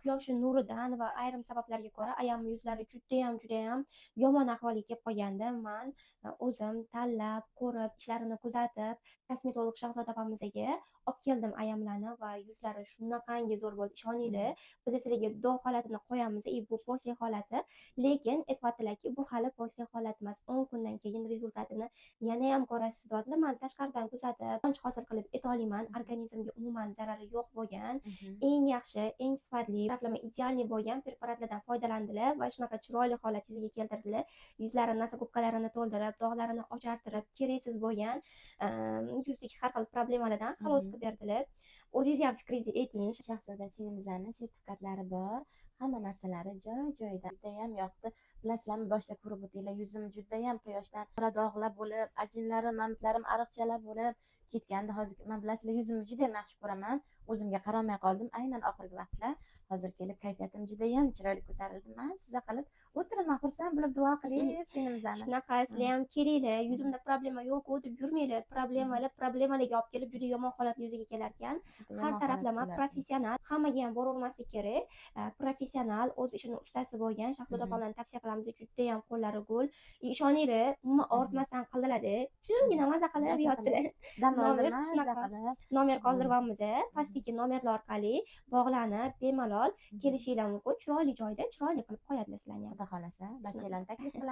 quyosh nuridan va ayrim sabablarga ko'ra ayamni yuzlari judayam yomon ahvolga kelib qolganda, man o'zim tanlab, ko'rib, ishlarini kuzatib, kosmetolog Shahzoda opamizga olib keldim ayamlarni va yuzlari shunaqangi zo'r bo'ldi. Ishoninglar, biz sizlarga dog' holatini qo'yamiz, bu posle holati. Lekin aytyaptilarki, bu hali posle holat emas. 10 kundan keyin rezultatini yanayam ko'rasiz deyaptilar. Men tashqaridan kuzatib, quvonch hosil qilib aytolmayman, organizmga umuman zarari yo'q bo'lgan, eng yaxshi, eng sifatli, taraflama idealniy bo'lgan preparatlardan foydalandilar va shunaqa chiroyli holat yuzaga keltirdilar. Yuzlari nosogubkalarini to'ldirib, dog'larini ochartirib, keraksiz bo'lgan yuzdagi har xil problemalardan xalos qilib berdilar. O'zingiz ham fikringizni ayting. Shahzoda Sinimizani sertifikatlari bor, hamma narsalari joy-joyida. Judayam yoqdi. Bilasizlarmi, boshida ko'rib o'tdinglar, yuzim judayam quyoshdan qora dog'lar bo'lib, ajinlarim, mamitlarim ariqchalar bo'lib ketgandi. Hozir men bilasizlar, yuzimni juda yaxshi ko'raman. O'zimga qaramay qoldim. Aynan oxirgi vaqtlar hozir kelib kayfiyatim judayam chiroyli ko'tarildi. Men sizga qilib o'tiraman, xursand bo'lib duo qiling Sinimizani. Shunaqa, sizlar ham kelinglar, yuzimda problema yo'q deb yurmanglar. Problemalarga olib kelib juda yomon holat yuzaga kelar ekan. Har taraflama professional, hammaga ham boravermaslik kerak. Professional, o'z ishining ustasi bo'lgan Shahzoda opamlarni tavsiya qilamiz. Judayam qo'llari go'l. Ishoninglar, umuman og'ritmasdan qildilar-da. Jimgina maza qilib yotdilar. Nomer qoldiribmiz. Pastdagi nomerlar orqali bog'lanib, bemalol kelishinglar mumkin. Chiroyli joyda chiroyli qilib qo'yadilar sizlarni ham. Xudo xolasa, barchalarni taklif qilaman.